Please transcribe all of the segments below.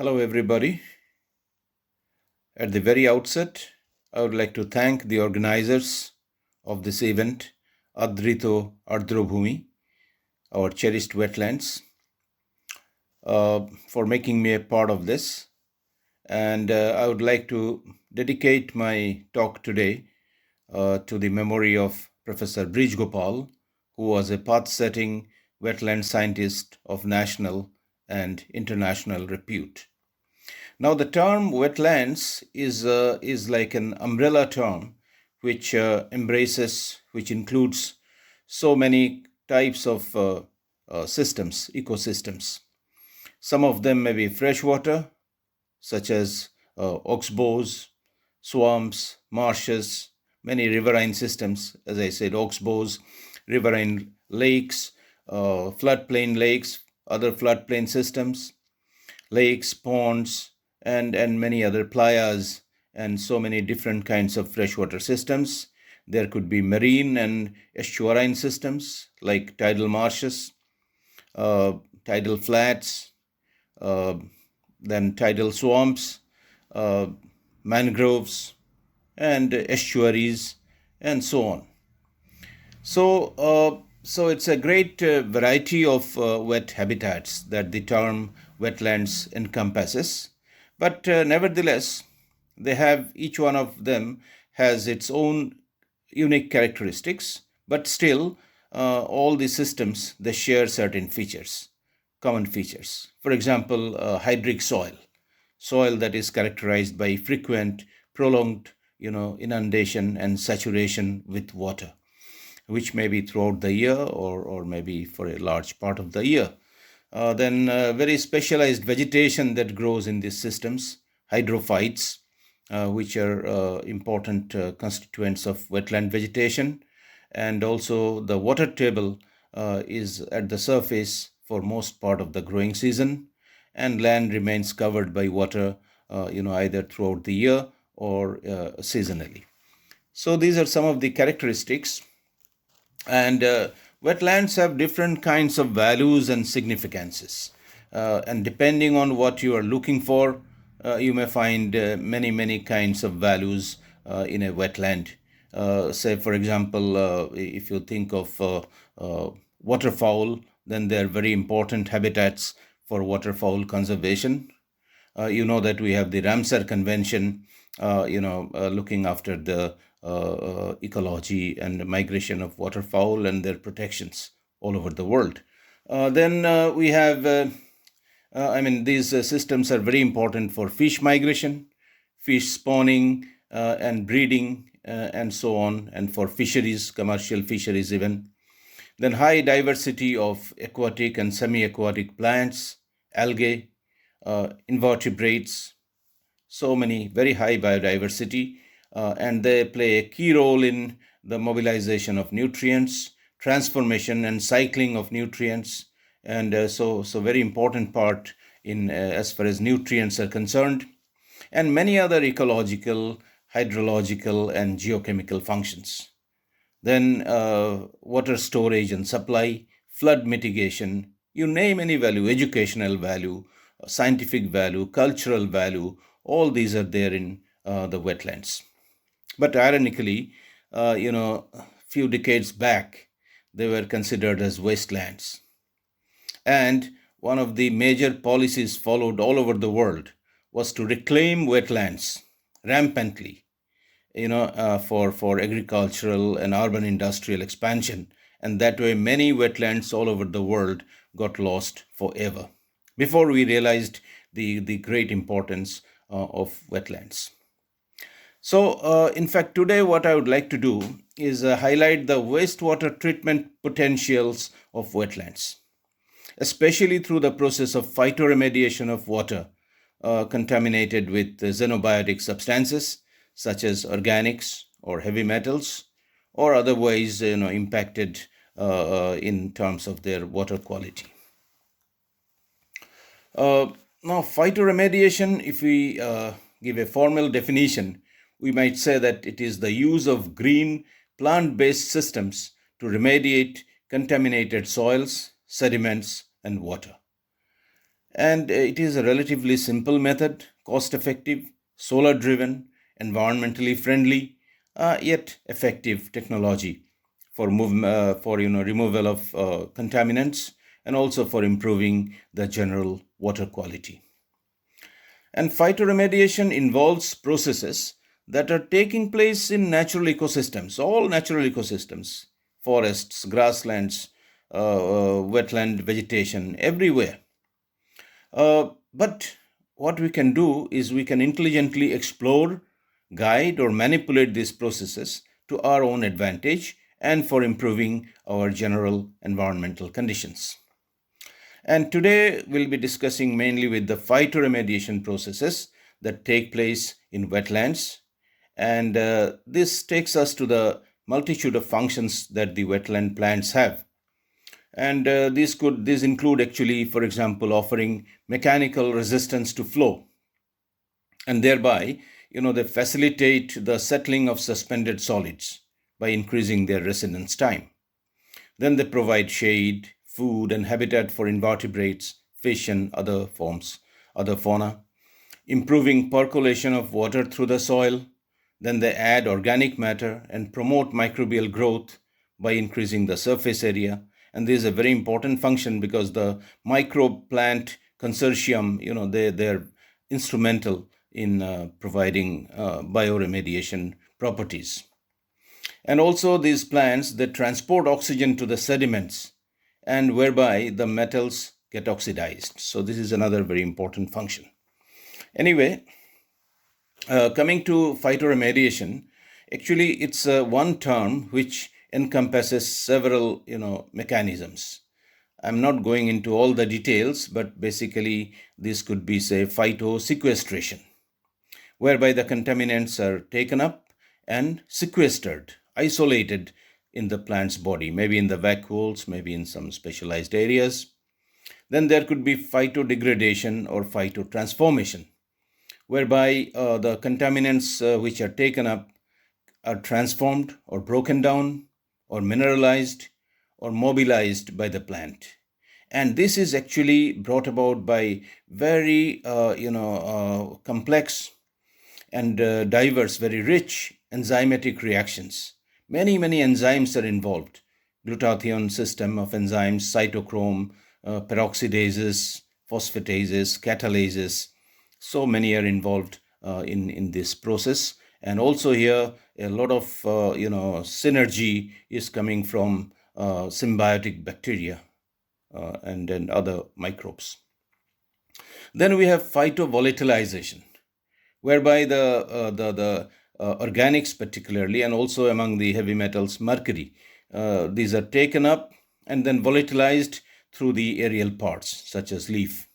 Hello, everybody. At the very outset, I would like to thank the organizers of this event, Adrito Ardhrobhumi, our cherished wetlands, for making me a part of this. And I would like to dedicate my talk today to the memory of Professor Abhik Gupta, who was a path-setting wetland scientist of national and international repute. Now, the term wetlands is like an umbrella term which which includes so many types of systems, ecosystems. Some of them may be freshwater, such as oxbows, swamps, marshes, many riverine systems, as I said, oxbows, riverine lakes, floodplain lakes, other floodplain systems, lakes, ponds, and many other playas, and so many different kinds of freshwater systems. There could be marine and estuarine systems like tidal marshes, tidal flats, then tidal swamps, mangroves, and estuaries, and so on. So it's a great variety of wet habitats that the term wetlands encompasses. But nevertheless, each one of them has its own unique characteristics, but still all the systems, they share certain features, common features. For example, hydric soil that is characterized by frequent, prolonged, inundation and saturation with water, which may be throughout the year or maybe for a large part of the year. Then very specialized vegetation that grows in these systems, hydrophytes, which are important constituents of wetland vegetation. And also the water table is at the surface for most part of the growing season, and land remains covered by water, either throughout the year or seasonally. So these are some of the characteristics. And wetlands have different kinds of values and significances. And depending on what you are looking for, you may find many kinds of values in a wetland. Say, for example, if you think of waterfowl, then they are very important habitats for waterfowl conservation. You know that we have the Ramsar Convention, looking after the ecology and migration of waterfowl and their protections all over the world. Then we have, these systems are very important for fish migration, fish spawning and breeding, and so on, and for fisheries, commercial fisheries even. Then high diversity of aquatic and semi-aquatic plants, algae, invertebrates, so many, very high biodiversity, and they play a key role in the mobilization of nutrients, transformation and cycling of nutrients, and so very important part in as far as nutrients are concerned, and many other ecological, hydrological, and geochemical functions. Then water storage and supply, flood mitigation, you name any value, educational value, scientific value, cultural value, all these are there in the wetlands. But ironically, few decades back, they were considered as wastelands. And one of the major policies followed all over the world was to reclaim wetlands rampantly, for agricultural and urban industrial expansion. And that way, many wetlands all over the world got lost forever before we realized the great importance of wetlands. So, in fact, today what I would like to do is highlight the wastewater treatment potentials of wetlands, especially through the process of phytoremediation of water contaminated with xenobiotic substances such as organics or heavy metals, or otherwise impacted in terms of their water quality. Now, phytoremediation, if we give a formal definition, we might say that it is the use of green plant-based systems to remediate contaminated soils, sediments, and water. And it is a relatively simple method, cost-effective, solar-driven, environmentally friendly, yet effective technology for removal of contaminants and also for improving the general water quality. And phytoremediation involves processes that are taking place in natural ecosystems, all natural ecosystems, forests, grasslands, wetland vegetation, everywhere. But what we can do is we can intelligently explore, guide, or manipulate these processes to our own advantage and for improving our general environmental conditions. And today we'll be discussing mainly with the phytoremediation processes that take place in wetlands. And this takes us to the multitude of functions that the wetland plants have. And these include actually, for example, offering mechanical resistance to flow, and thereby, they facilitate the settling of suspended solids by increasing their residence time. Then they provide shade, food, and habitat for invertebrates, fish, and other fauna, improving percolation of water through the soil. Then they add organic matter and promote microbial growth by increasing the surface area. And this is a very important function because the microplant consortium, they're instrumental in providing bioremediation properties. And also these plants, they transport oxygen to the sediments and whereby the metals get oxidized. So this is another very important function. Anyway, coming to phytoremediation, actually it's one term which encompasses several mechanisms. I'm not going into all the details, but basically this could be, say, phytosequestration, whereby the contaminants are taken up and sequestered, isolated in the plant's body, maybe in the vacuoles, maybe in some specialized areas. Then there could be phytodegradation or phytotransformation, whereby the contaminants which are taken up are transformed or broken down or mineralized or mobilized by the plant. And this is actually brought about by very complex and diverse, very rich enzymatic reactions. Many enzymes are involved. Glutathione system of enzymes, cytochrome, peroxidases, phosphatases, catalases. So many are involved in this process. And also here, a lot of synergy is coming from symbiotic bacteria and other microbes. Then we have phytovolatilization, whereby the organics particularly, and also among the heavy metals, mercury, these are taken up and then volatilized through the aerial parts such as leaf.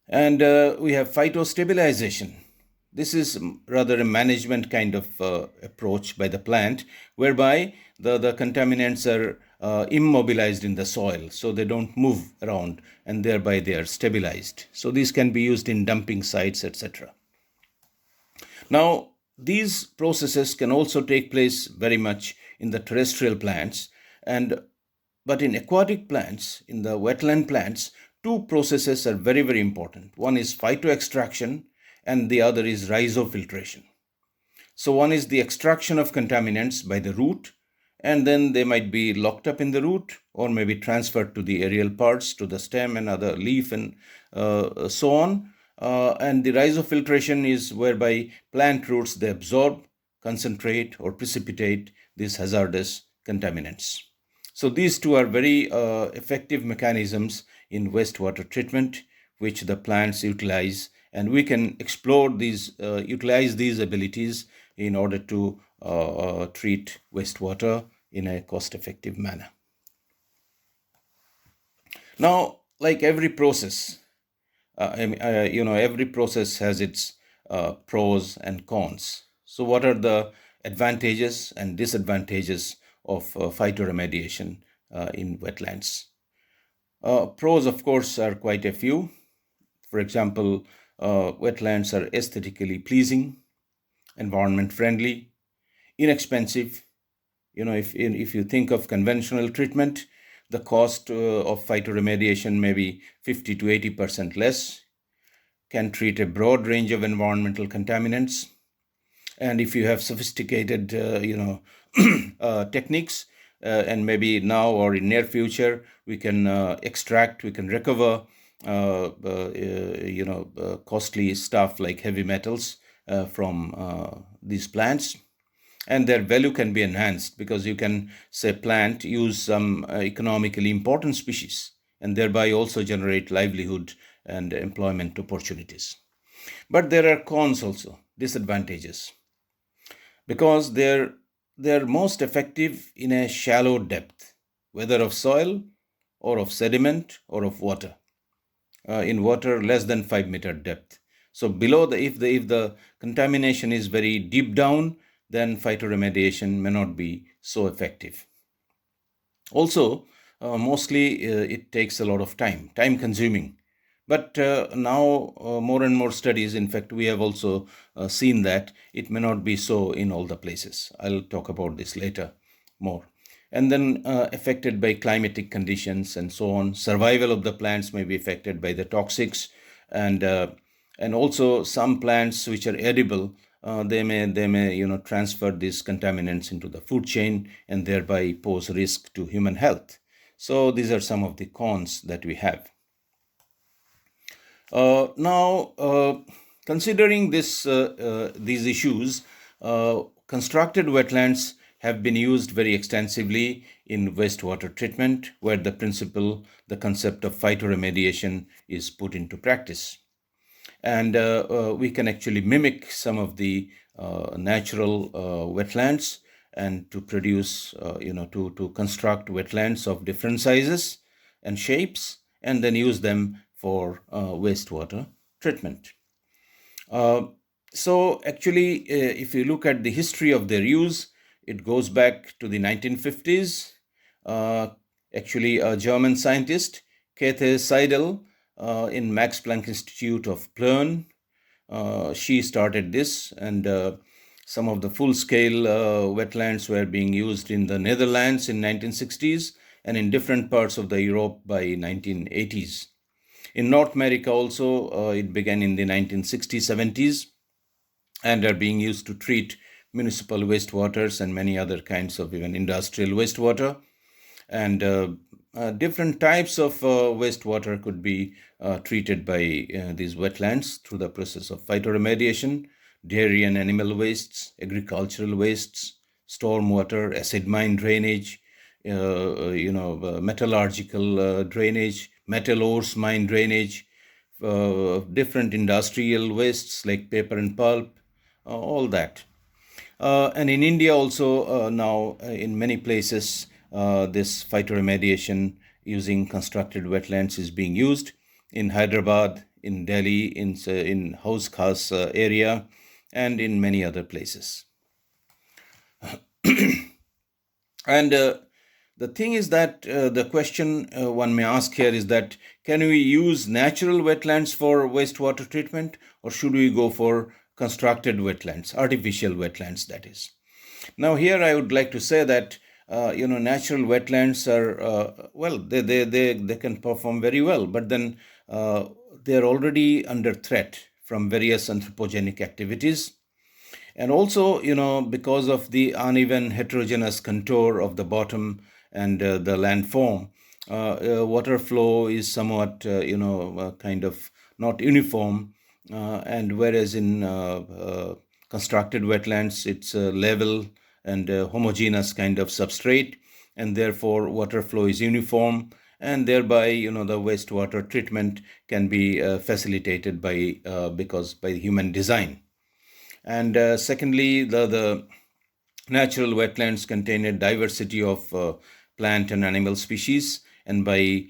And we have phytostabilization. This is rather a management kind of approach by the plant, whereby the contaminants are immobilized in the soil, so they don't move around, and thereby they are stabilized. So these can be used in dumping sites, etc. Now, these processes can also take place very much in the terrestrial plants, but in aquatic plants, in the wetland plants, two processes are very important. One is phytoextraction and the other is rhizofiltration. So one is the extraction of contaminants by the root, and then they might be locked up in the root or maybe transferred to the aerial parts, to the stem and other leaf and so on. And the rhizofiltration is whereby plant roots, they absorb, concentrate or precipitate these hazardous contaminants. So these two are very effective mechanisms in wastewater treatment, which the plants utilize, and we can explore these, utilize these abilities in order to treat wastewater in a cost-effective manner. Now, like every process, every process has its pros and cons. So what are the advantages and disadvantages of phytoremediation in wetlands? Pros, of course, are quite a few. For example, wetlands are aesthetically pleasing, environment friendly, inexpensive. If you think of conventional treatment, The cost of phytoremediation may be 50 to 80% less, can treat a broad range of environmental contaminants. And if you have sophisticated, techniques, and maybe now or in near future, we can extract, we can recover, costly stuff like heavy metals from these plants, and their value can be enhanced because you can say plant use some economically important species and thereby also generate livelihood and employment opportunities. But there are cons also, disadvantages, because they're most effective in a shallow depth, whether of soil or of sediment or of water. In water less than 5 meter depth. So below if the contamination is very deep down, then phytoremediation may not be so effective. Also, mostly it takes a lot of time consuming. But now more and more studies, in fact, we have also seen that it may not be so in all the places. I'll talk about this later more. And then affected by climatic conditions and so on. Survival of the plants may be affected by the toxics, and also some plants which are edible, they may transfer these contaminants into the food chain and thereby pose risk to human health. So these are some of the cons that we have. Now, considering these issues, constructed wetlands have been used very extensively in wastewater treatment, where the concept of phytoremediation is put into practice. And we can actually mimic some of the natural wetlands and to produce, to construct wetlands of different sizes and shapes, and then use them for wastewater treatment. So actually, if you look at the history of their use, it goes back to the 1950s. Actually, a German scientist, Käthe Seidel, in Max Planck Institute of Plön, she started this, and some of the full-scale wetlands were being used in the Netherlands in 1960s and in different parts of the Europe by 1980s. In North America also, it began in the 1960s, 70s, and are being used to treat municipal wastewaters and many other kinds of even industrial wastewater. And different types of wastewater could be treated by these wetlands through the process of phytoremediation: dairy and animal wastes, agricultural wastes, stormwater, acid mine drainage, metallurgical drainage, metal ores mine drainage, different industrial wastes like paper and pulp, all that. And in India also now in many places this phytoremediation using constructed wetlands is being used. In Hyderabad, in Delhi, in Hauz Khas area, and in many other places. And the thing is that the question one may ask here is that, can we use natural wetlands for wastewater treatment, or should we go for constructed wetlands, artificial wetlands, that is? Now here I would like to say that natural wetlands are they can perform very well, but then they are already under threat from various anthropogenic activities. And also, because of the uneven heterogeneous contour of the bottom and the landform, water flow is somewhat, kind of not uniform. And whereas in constructed wetlands, it's a level and homogeneous kind of substrate, and therefore water flow is uniform, and thereby, the wastewater treatment can be facilitated by human design. And secondly, the natural wetlands contain a diversity of plant and animal species, and by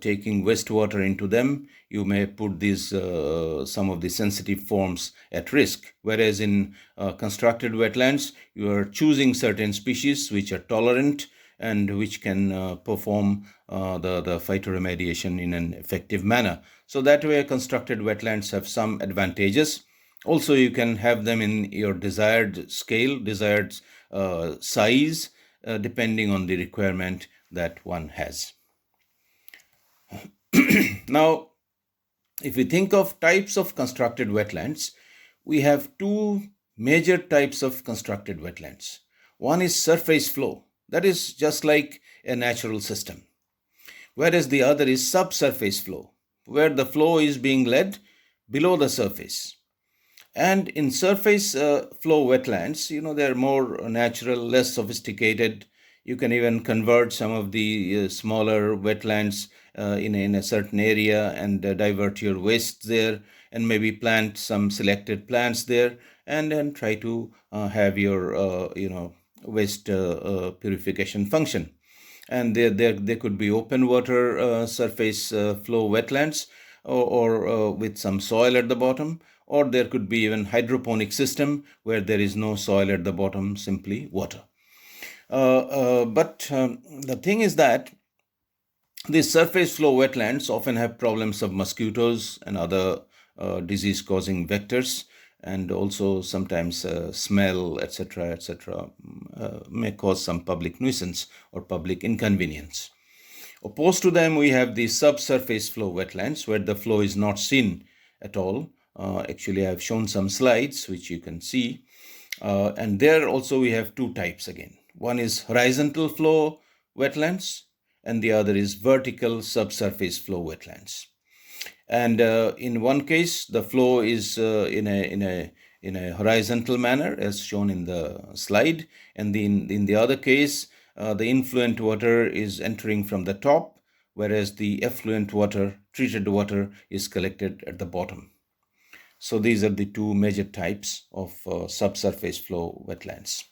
taking wastewater into them, you may put these some of the sensitive forms at risk. Whereas in constructed wetlands, you are choosing certain species which are tolerant and which can perform the phytoremediation in an effective manner. So that way, constructed wetlands have some advantages. Also, you can have them in your desired scale, desired size, depending on the requirement that one has. Now, if we think of types of constructed wetlands, we have two major types of constructed wetlands. One is surface flow, that is just like a natural system, whereas the other is subsurface flow, where the flow is being led below the surface. And in surface flow wetlands, they're more natural, less sophisticated. You can even convert some of the smaller wetlands in a certain area and divert your waste there, and maybe plant some selected plants there, and then try to have your waste purification function. And there could be open water surface flow wetlands, or with some soil at the bottom, or there could be even hydroponic system where there is no soil at the bottom, simply water. But the thing is that these surface flow wetlands often have problems of mosquitoes and other disease-causing vectors, and also sometimes smell, etc., may cause some public nuisance or public inconvenience. Opposed to them, we have the subsurface flow wetlands, where the flow is not seen at all. Actually, I have shown some slides which you can see. And there also we have two types again. One is horizontal flow wetlands, and the other is vertical subsurface flow wetlands. And in one case, the flow is in a horizontal manner, as shown in the slide, and in the other case, the influent water is entering from the top, whereas the effluent water, treated water, is collected at the bottom. So these are the two major types of subsurface flow wetlands.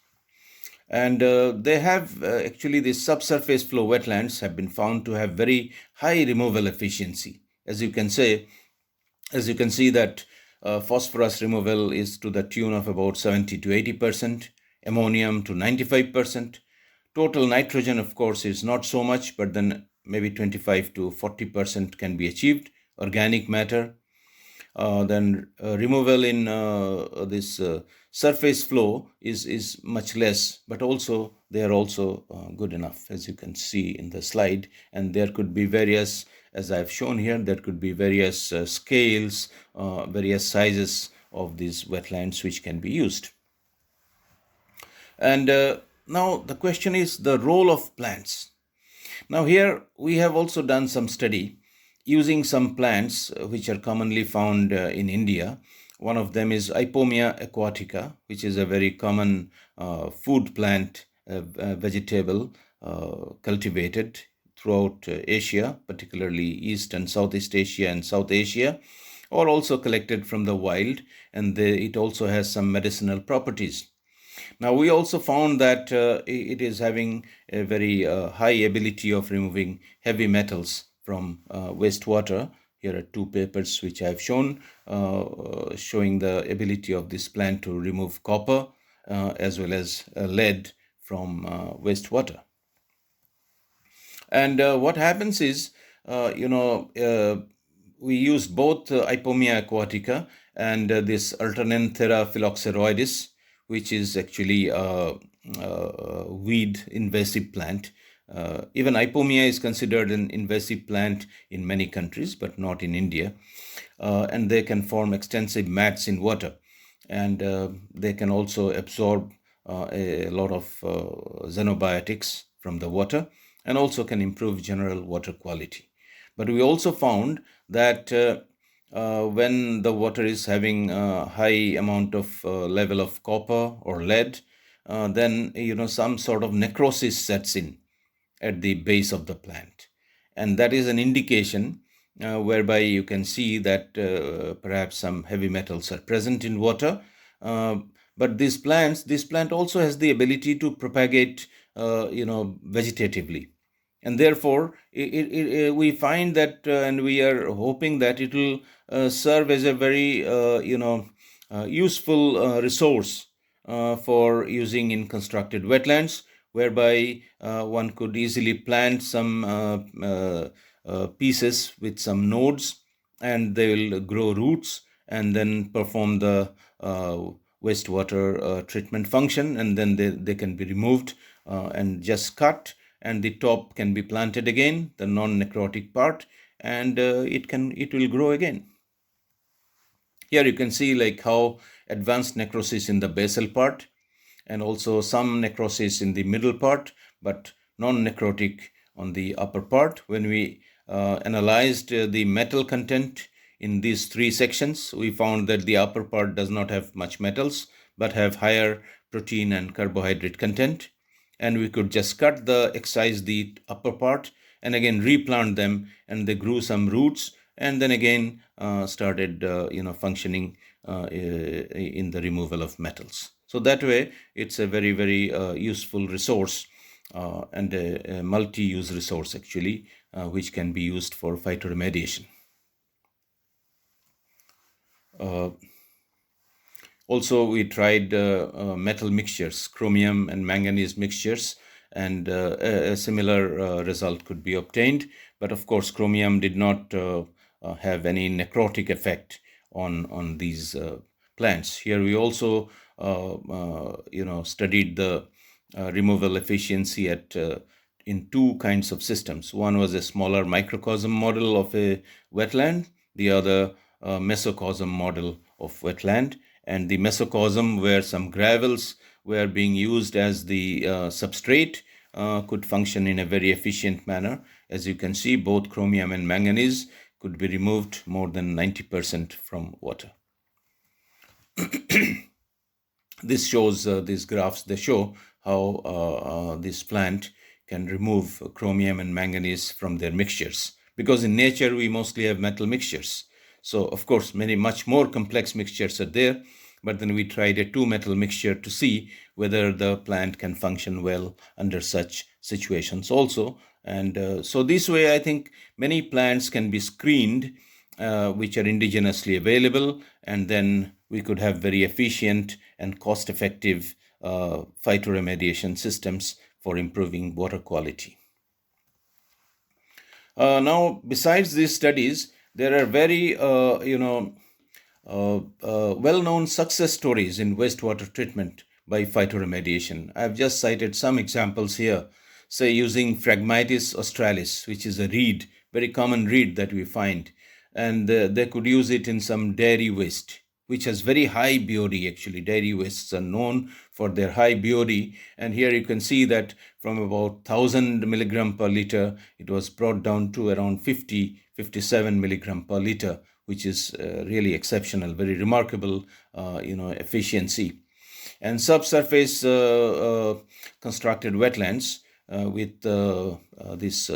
And they have actually, the subsurface flow wetlands have been found to have very high removal efficiency. As you can see that phosphorus removal is to the tune of about 70 to 80%, ammonium to 95%. Total nitrogen, of course, is not so much, but then maybe 25 to 40% can be achieved. Organic matter. Then removal in this surface flow is much less, but also they are also good enough, as you can see in the slide. And there could be various, as I've shown here, there could be various scales, various sizes of these wetlands which can be used. And now the question is the role of plants. Now here we have also done some study using some plants which are commonly found in India. One of them is Ipomia aquatica, which is a very common food plant, vegetable cultivated throughout Asia, particularly East and Southeast Asia and South Asia, or also collected from the wild, and it also has some medicinal properties. Now, we also found that it is having a very high ability of removing heavy metals from wastewater. Here are two papers which I have shown, showing the ability of this plant to remove copper as well as lead from wastewater. And what happens is, we use both Ipomia aquatica and this Alternanthera phylloxeroides, which is actually a weed invasive plant. Even Ipomia is considered an invasive plant in many countries, but not in India. And they can form extensive mats in water. And they can also absorb a lot of xenobiotics from the water, and also can improve general water quality. But we also found that when the water is having a high amount of level of copper or lead, then some sort of necrosis sets in at the base of the plant, and that is an indication whereby you can see that perhaps some heavy metals are present in water. But this plant also has the ability to propagate vegetatively, and therefore we find that and we are hoping that it will serve as a very useful resource for using in constructed wetlands, whereby one could easily plant some pieces with some nodes, and they will grow roots and then perform the wastewater treatment function, and then they can be removed and just cut and the top can be planted again, the non-necrotic part, and it will grow again. Here you can see like how advanced necrosis in the basal part, and also some necrosis in the middle part, but non-necrotic on the upper part. When we analyzed the metal content in these three sections, we found that the upper part does not have much metals, but have higher protein and carbohydrate content. And we could just excise the upper part and again replant them, and they grew some roots, and then again started functioning in the removal of metals. So that way it's a very, very useful resource and a multi-use resource actually, which can be used for phytoremediation. Also, we tried metal mixtures, chromium and manganese mixtures, and a similar result could be obtained. But of course, chromium did not have any necrotic effect on these plants. Here we also studied the removal efficiency in two kinds of systems. One was a smaller microcosm model of a wetland, the other mesocosm model of wetland. And the mesocosm, where some gravels were being used as the substrate, could function in a very efficient manner. As you can see, both chromium and manganese could be removed more than 90% from water. This shows these graphs. They show how this plant can remove chromium and manganese from their mixtures, because in nature we mostly have metal mixtures. So of course much more complex mixtures are there, but then we tried a two metal mixture to see whether the plant can function well under such situations also. And so this way I think many plants can be screened which are indigenously available, and then we could have very efficient and cost-effective phytoremediation systems for improving water quality. Now, besides these studies, there are very well-known success stories in wastewater treatment by phytoremediation. I've just cited some examples here, say using Phragmites australis, which is a reed, very common reed that we find, and they could use it in some dairy waste, which has very high BOD. Actually, dairy wastes are known for their high BOD, and here you can see that from about 1000 milligram per liter, it was brought down to around 57 milligram per liter, which is really exceptional, very remarkable, efficiency. And subsurface constructed wetlands with this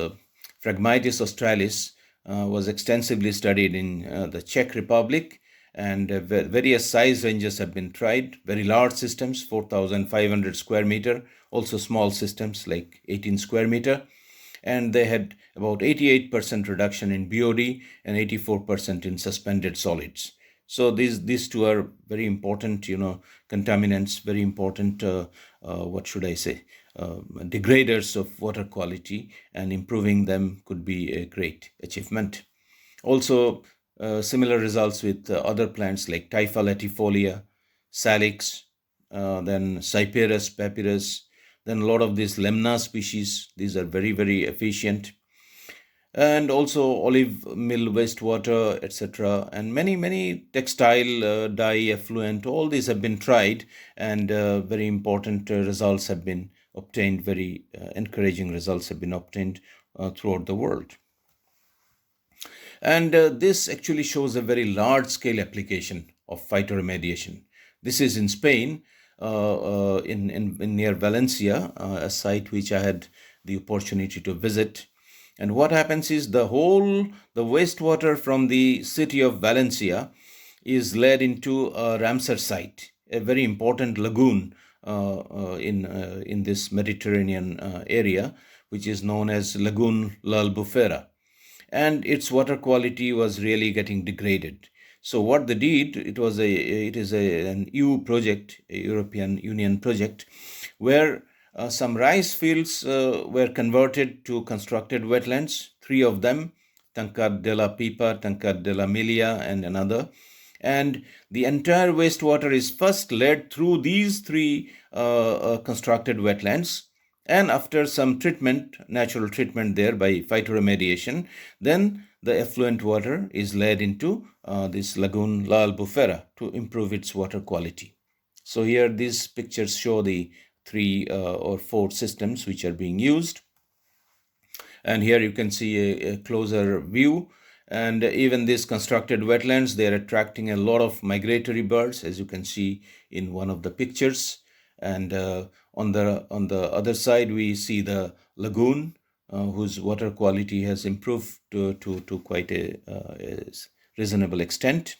Phragmites australis was extensively studied in the Czech Republic, and various size ranges have been tried. Very large systems, 4,500 square meter, also small systems like 18 square meter. And they had about 88% reduction in BOD and 84% in suspended solids. So these two are very important, contaminants, very important, degraders of water quality, and improving them could be a great achievement. Also, similar results with other plants like Typha latifolia, Salix, then Cyperus papyrus, then a lot of these lemna species. These are very, very efficient. And also olive mill wastewater, etc. And many textile dye effluent, all these have been tried, and very important results have been obtained, very encouraging results have been obtained throughout the world. And this actually shows a very large scale application of phytoremediation. This is in Spain, in near Valencia, a site which I had the opportunity to visit. And what happens is the wastewater from the city of Valencia is led into a Ramsar site, a very important lagoon in this Mediterranean area, which is known as Lagoon La Albufera. And its water quality was really getting degraded. So what they did, it is an EU project, a European Union project, where some rice fields were converted to constructed wetlands, 3 of them, Tancad de la Pipa, Tancad de la Milia, and another. And the entire wastewater is first led through these 3 constructed wetlands, And after some treatment, natural treatment there by phytoremediation, then the effluent water is led into this lagoon La Albufera to improve its water quality. So here these pictures show the 3 or 4 systems which are being used. And here you can see a closer view. And even these constructed wetlands, they are attracting a lot of migratory birds, as you can see in one of the pictures. And on the other side, we see the lagoon, whose water quality has improved to quite a reasonable extent.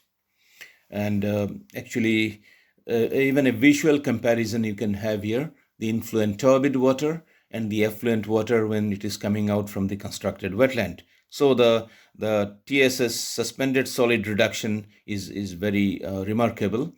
And actually, even a visual comparison you can have here: the influent turbid water and the effluent water when it is coming out from the constructed wetland. So the TSS, suspended solid reduction, is very remarkable.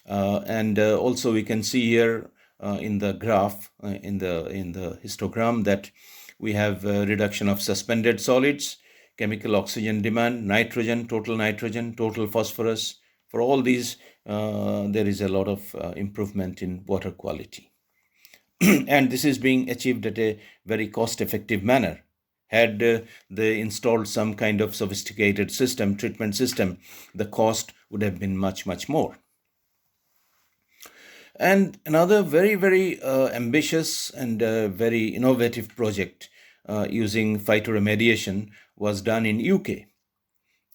And also we can see here in the graph, in the histogram, that we have reduction of suspended solids, chemical oxygen demand, nitrogen, total phosphorus. For all these, there is a lot of improvement in water quality. And this is being achieved at a very cost-effective manner. Had they installed some kind of sophisticated system, treatment system, the cost would have been much, much more. And another very, very ambitious and very innovative project using phytoremediation was done in UK.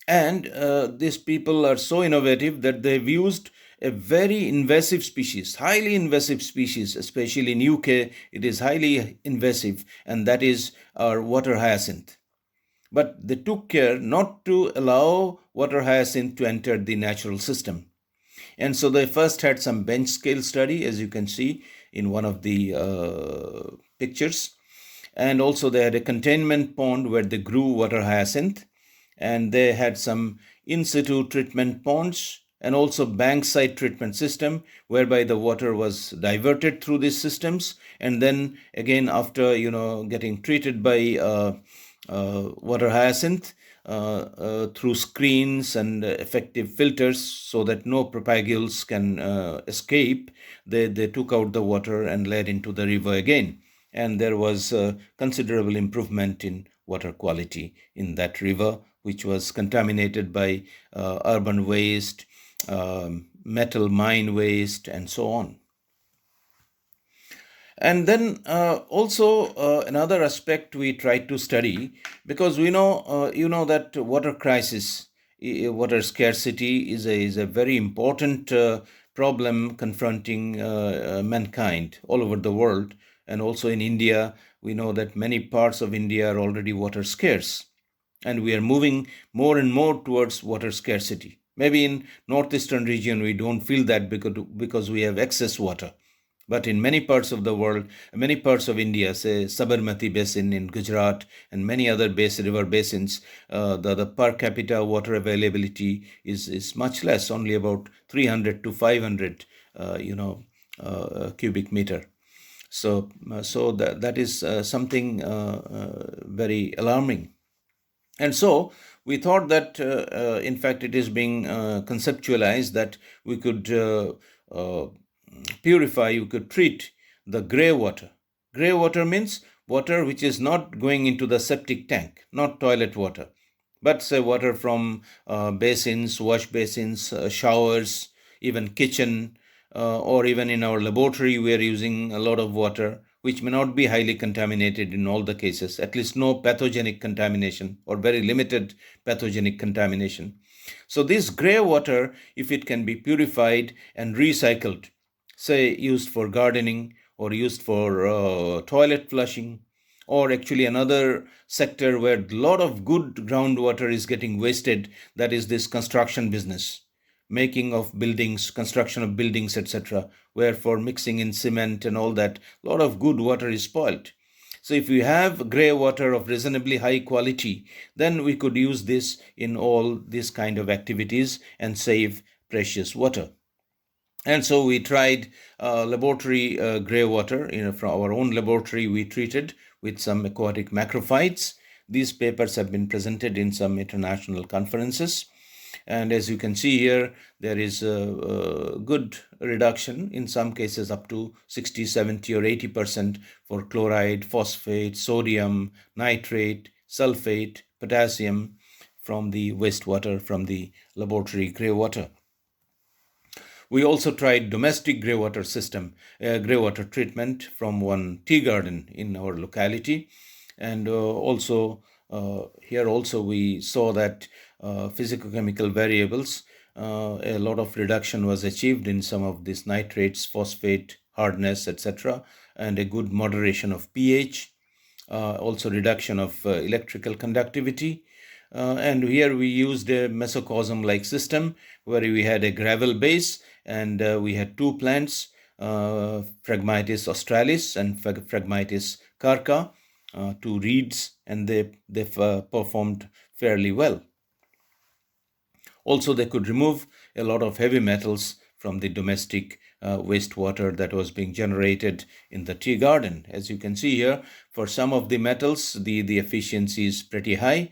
And these people are so innovative that they've used a very invasive species, highly invasive species, especially in UK, it is highly invasive, and that is our water hyacinth. But they took care not to allow water hyacinth to enter the natural system. And so they first had some bench scale study, as you can see in one of the pictures. And also they had a containment pond where they grew water hyacinth. And they had some in situ treatment ponds and also bank side treatment system, whereby the water was diverted through these systems. And then again, after getting treated by water hyacinth through screens and effective filters so that no propagules can escape, they took out the water and led into the river again. And there was considerable improvement in water quality in that river, which was contaminated by urban waste, metal mine waste, and so on. And then also another aspect we tried to study, because we know that water crisis, water scarcity is a very important problem confronting mankind all over the world. And also in India, we know that many parts of India are already water scarce. And we are moving more and more towards water scarcity. Maybe in northeastern region, we don't feel that because we have excess water. But in many parts of the world, many parts of India, say Sabarmati Basin in Gujarat and many other river basins, the per capita water availability is much less, only about 300 to 500 cubic meter. So that is something very alarming. And so we thought that, in fact, it is being conceptualized that we could purify, you could treat the gray water. Gray water means water which is not going into the septic tank, not toilet water, but say water from basins, wash basins, showers, even kitchen, or even in our laboratory we are using a lot of water which may not be highly contaminated in all the cases, at least no pathogenic contamination or very limited pathogenic contamination. So this gray water, if it can be purified and recycled, say used for gardening or used for toilet flushing, or actually another sector where a lot of good groundwater is getting wasted, that is this construction business, making of buildings, construction of buildings, etc., where for mixing in cement and all that, a lot of good water is spoiled. So if we have grey water of reasonably high quality, then we could use this in all these kind of activities and save precious water. And so we tried laboratory grey water. From our own laboratory, we treated with some aquatic macrophytes. These papers have been presented in some international conferences. And as you can see here, there is a good reduction, in some cases up to 60, 70 or 80% for chloride, phosphate, sodium, nitrate, sulfate, potassium from the wastewater, from the laboratory grey water. We also tried domestic grey water treatment from one tea garden in our locality. And here also we saw that physicochemical variables, a lot of reduction was achieved in some of these nitrates, phosphate, hardness, etc., and a good moderation of pH, also reduction of electrical conductivity. And here we used a mesocosm-like system where we had a gravel base, and we had two plants, Phragmites australis and Phragmites carca, two reeds, and they performed fairly well. Also, they could remove a lot of heavy metals from the domestic wastewater that was being generated in the tea garden. As you can see here, for some of the metals, the efficiency is pretty high.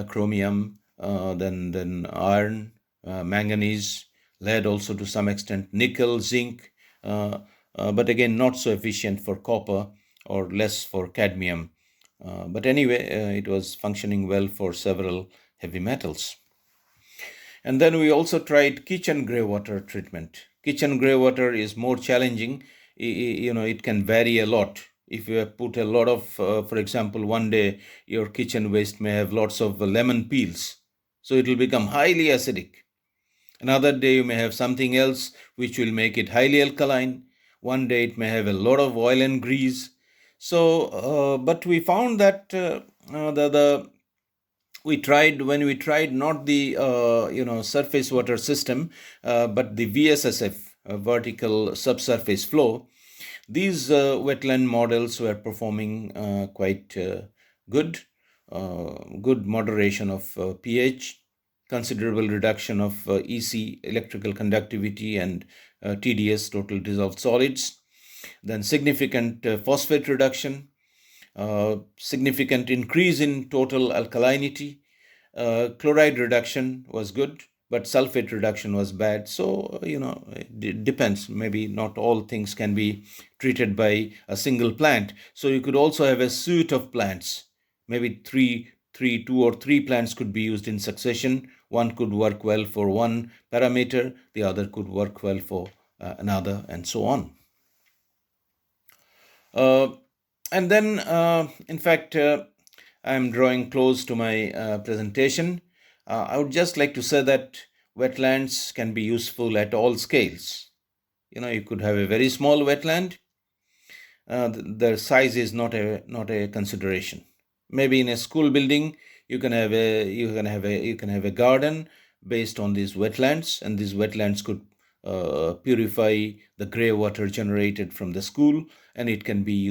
Chromium, then iron, manganese, lead also to some extent, nickel, zinc, but again not so efficient for copper or less for cadmium. But anyway, it was functioning well for several heavy metals. And then we also tried kitchen grey water treatment. Kitchen grey water is more challenging. It can vary a lot. If you have put a lot of, for example, one day your kitchen waste may have lots of lemon peels, so it will become highly acidic. Another day you may have something else which will make it highly alkaline. One day it may have a lot of oil and grease. So, but we found that when we tried not the surface water system, but the VSSF, vertical subsurface flow, these wetland models were performing quite good. Good moderation of pH, considerable reduction of EC, electrical conductivity, and TDS, total dissolved solids. Then significant phosphate reduction, significant increase in total alkalinity. Chloride reduction was good, but sulfate reduction was bad. So, it depends. Maybe not all things can be treated by a single plant. So you could also have a suite of plants. Maybe two or three plants could be used in succession. One could work well for one parameter, the other could work well for another, and so on. And then, in fact, I'm drawing close to my presentation. I would just like to say that wetlands can be useful at all scales. You could have a very small wetland. The size is not a consideration. Maybe in a school building, you can have a garden based on these wetlands, and these wetlands could purify the grey water generated from the school, and it can be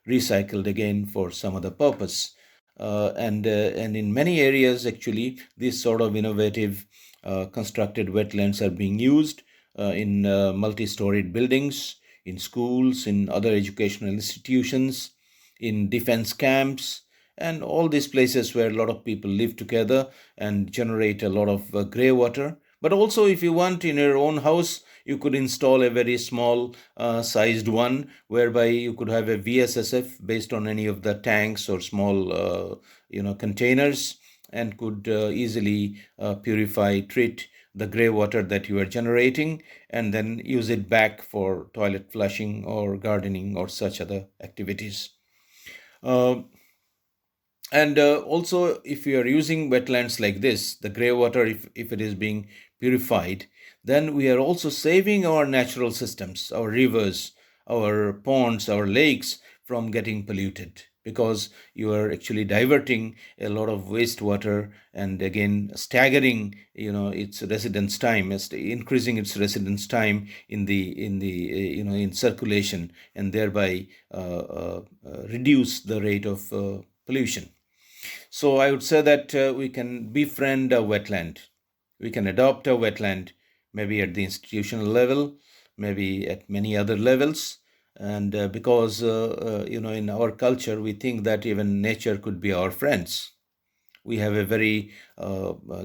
recycled again for some other purpose. And in many areas, actually, these sort of innovative constructed wetlands are being used in multi-storied buildings, in schools, in other educational institutions, in defense camps, and all these places where a lot of people live together and generate a lot of grey water. But also, if you want in your own house, you could install a very small sized one, whereby you could have a VSSF based on any of the tanks or small containers, and could easily treat the grey water that you are generating, and then use it back for toilet flushing or gardening or such other activities. And also, if you are using wetlands like this, the grey water, if it is being purified, then we are also saving our natural systems, our rivers, our ponds, our lakes from getting polluted, because you are actually diverting a lot of wastewater and again staggering its residence time, increasing its residence time in circulation, and thereby reduce the rate of pollution. So I would say that we can befriend a wetland. We can adopt a wetland, maybe at the institutional level, maybe at many other levels. And because, in our culture, we think that even nature could be our friends. We have a very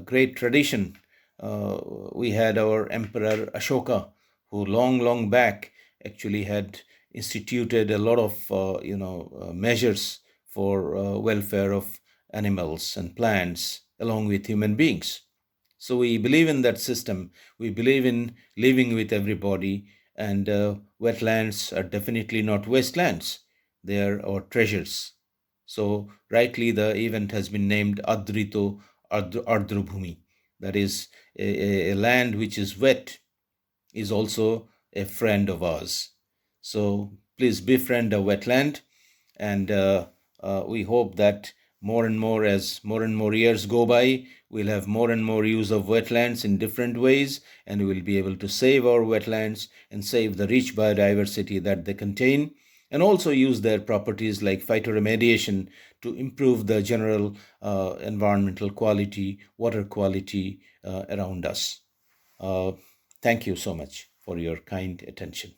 great tradition we had our Emperor Ashoka, who long back actually had instituted a lot of measures for welfare of animals and plants along with human beings. So we believe in that system. We believe in living with everybody, and wetlands are definitely not wastelands. They are our treasures. So rightly, the event has been named Adrito Ardhrubhumi. That is, a land which is wet is also a friend of ours. So please befriend a wetland, and we hope that more and more, as more and more years go by, we'll have more and more use of wetlands in different ways, and we'll be able to save our wetlands and save the rich biodiversity that they contain, and also use their properties like phytoremediation to improve the general environmental quality, water quality around us. Uh, Thank you so much for your kind attention.